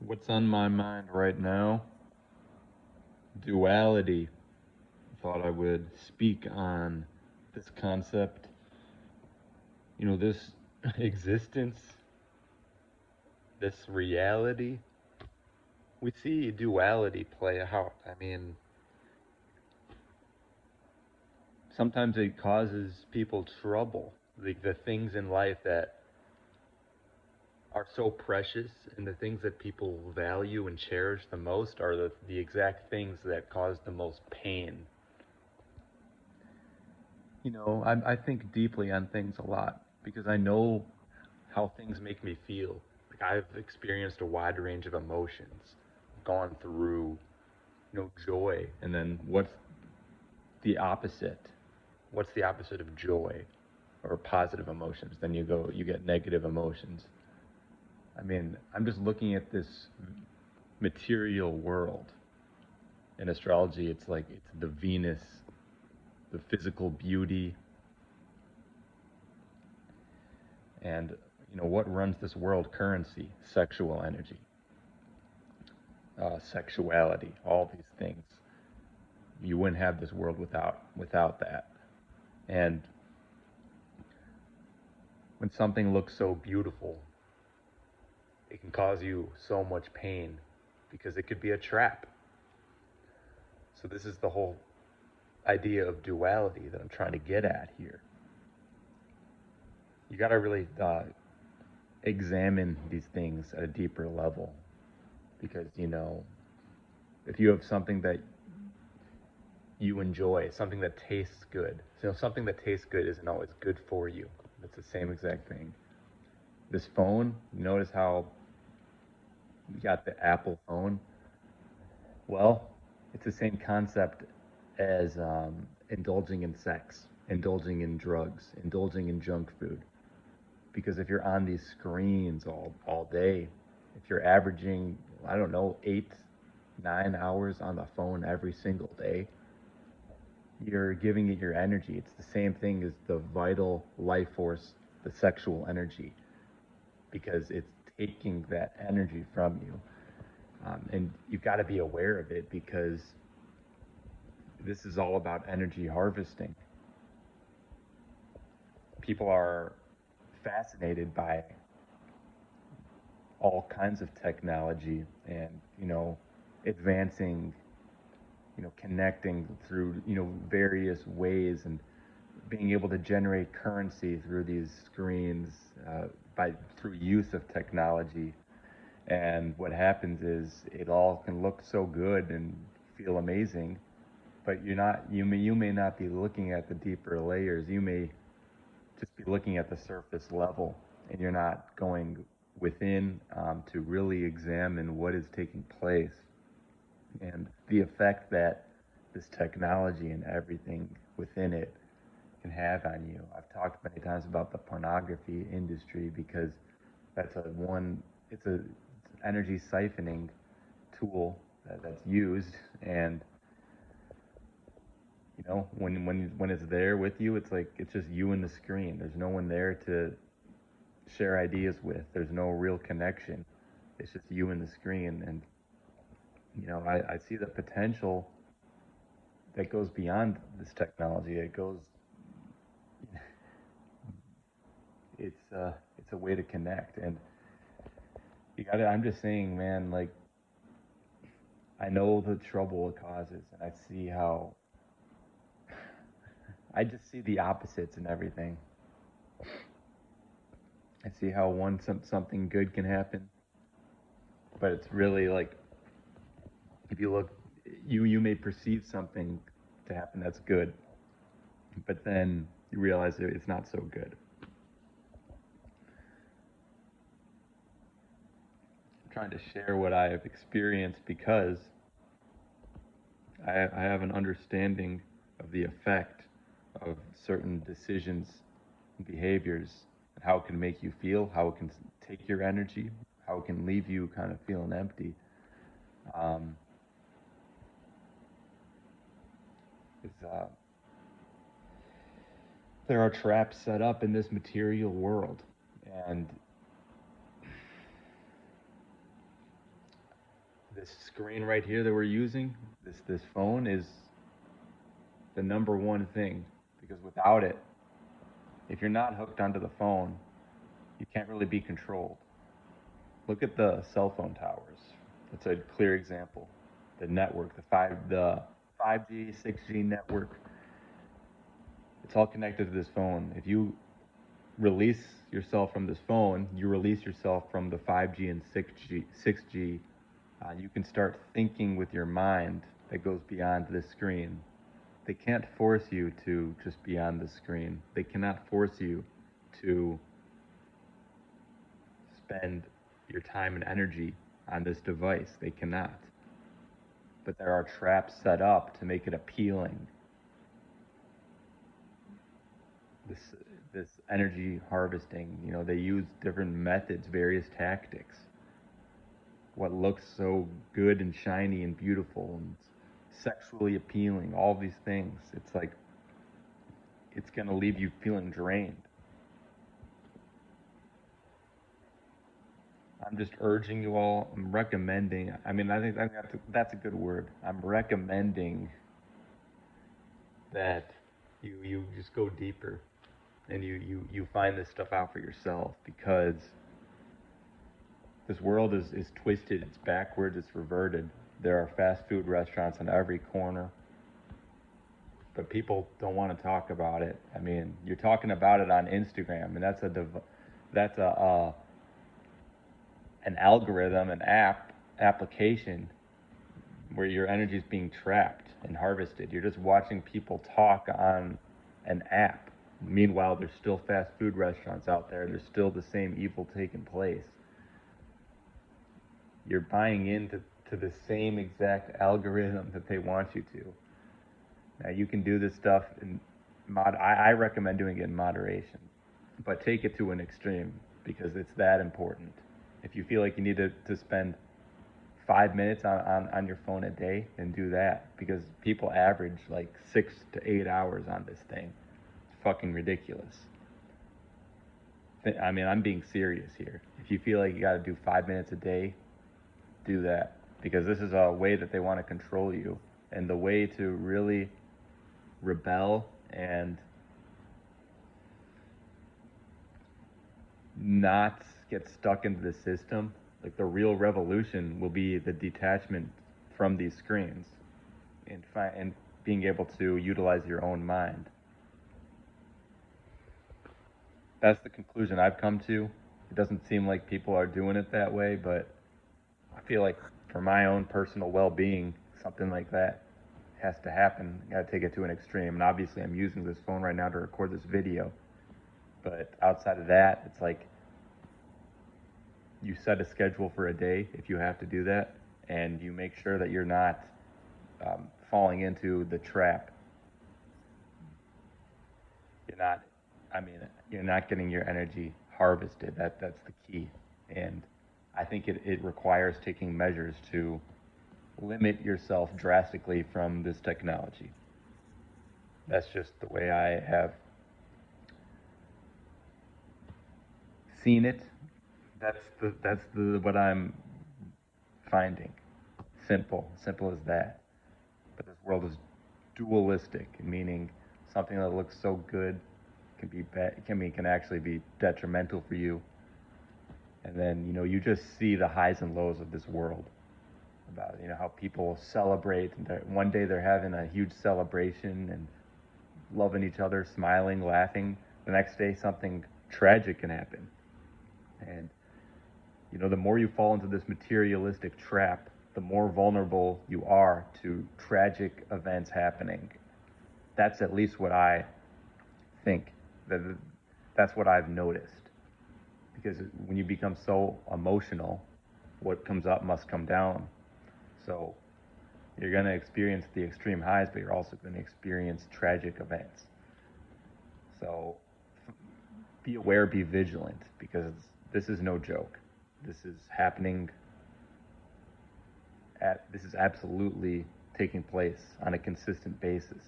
What's on my mind right now? Duality. Thought I would speak on this concept. This existence, this reality. We see duality play out. Sometimes it causes people trouble. The things in life that are so precious and the things that people value and cherish the most are the exact things that cause the most pain. I think deeply on things a lot because I know how things make me feel. Like I've experienced a wide range of emotions, gone through, joy, and then the opposite? What's the opposite of joy or positive emotions? Then you get negative emotions. I'm just looking at this material world. In astrology, it's the Venus, the physical beauty, and what runs this world? Currency, sexual energy, sexuality, all these things. You wouldn't have this world without that. And when something looks so beautiful, it can cause you so much pain because it could be a trap. So this is the whole idea of duality that I'm trying to get at here. You got to really examine these things at a deeper level because if you have something that you enjoy, something that tastes good. So something that tastes good isn't always good for you. It's the same exact thing. This phone, notice how you got the Apple phone. Well, it's the same concept as indulging in sex, indulging in drugs, indulging in junk food. Because if you're on these screens all day, if you're averaging, I don't know, 8, 9 hours on the phone every single day, you're giving it your energy. It's the same thing as the vital life force, the sexual energy, because it's taking that energy from you. And you've got to be aware of it because this is all about energy harvesting. People are fascinated by all kinds of technology and, advancing, connecting through, various ways and being able to generate currency through these screens by through use of technology. And what happens is it all can look so good and feel amazing, but you may not be looking at the deeper layers. You may just be looking at the surface level, and you're not going within to really examine what is taking place and the effect that this technology and everything within it can have on you. I've talked many times about the pornography industry because that's a one it's a it's an energy siphoning tool that's used, and when it's there with you, it's like it's just you and the screen. There's no one there to share ideas with. There's no real connection. It's just you and the screen. And I see the potential that goes beyond this technology. It's a way to connect. And I'm just saying, man, like, I know the trouble it causes, and I just see the opposites in everything. I see how something good can happen, but it's really like, if you look, you may perceive something to happen that's good, but then you realize it's not so good. I'm trying to share what I have experienced because I have an understanding of the effect of certain decisions and behaviors and how it can make you feel, how it can take your energy, how it can leave you kind of feeling empty. Um, there are traps set up in this material world, and This screen right here that we're using, this phone is the number one thing because without it, if you're not hooked onto the phone, you can't really be controlled. Look at the cell phone towers. That's a clear example. The network, the 5G, 6G network, it's all connected to this phone. If you release yourself from this phone, you release yourself from the 5G and 6G. 6G. You can start thinking with your mind that goes beyond this screen. They can't force you to just be on the screen. They cannot force you to spend your time and energy on this device. They cannot. But there are traps set up to make it appealing. This this energy harvesting, they use different methods, various tactics. What looks so good and shiny and beautiful and sexually appealing, all these things. It's like it's going to leave you feeling drained. I'm just urging you all, I'm recommending, I think that's a good word. I'm recommending that you just go deeper and you find this stuff out for yourself because this world is twisted, it's backwards, it's reverted. There are fast food restaurants on every corner, but people don't want to talk about it. I mean, you're talking about it on Instagram, and that's an algorithm, an application where your energy is being trapped and harvested. You're just watching people talk on an app. Meanwhile, there's still fast food restaurants out there. There's still the same evil taking place. You're buying into the same exact algorithm that they want you to. Now, you can do this stuff in I recommend doing it in moderation, but take it to an extreme because it's that important. If you feel like you need to spend 5 minutes on your phone a day, then do that because people average like 6 to 8 hours on this thing. It's fucking ridiculous. I mean, I'm being serious here. If you feel like you got to do 5 minutes a day, do that because this is a way that they want to control you. And the way to really rebel and not get stuck into the system, like the real revolution will be the detachment from these screens and being able to utilize your own mind. That's the conclusion I've come to. It doesn't seem like people are doing it that way, but I feel like for my own personal well-being, something like that has to happen. I gotta take it to an extreme. And obviously I'm using this phone right now to record this video. But outside of that, it's like you set a schedule for a day if you have to do that, and you make sure that you're not falling into the trap. You're not, you're not getting your energy harvested. That's the key. And I think it requires taking measures to limit yourself drastically from this technology. That's just the way I have seen it. That's the what I'm finding. Simple as that. But this world is dualistic, meaning something that looks so good can be bad, can actually be detrimental for you. And then you just see the highs and lows of this world. About how people celebrate, and one day they're having a huge celebration and loving each other, smiling, laughing. The next day something tragic can happen. And the more you fall into this materialistic trap, the more vulnerable you are to tragic events happening. That's at least what I think. That's what I've noticed. Because when you become so emotional, what comes up must come down. So you're going to experience the extreme highs, but you're also going to experience tragic events. So be aware, be vigilant, because this is no joke. This is happening this is absolutely taking place on a consistent basis.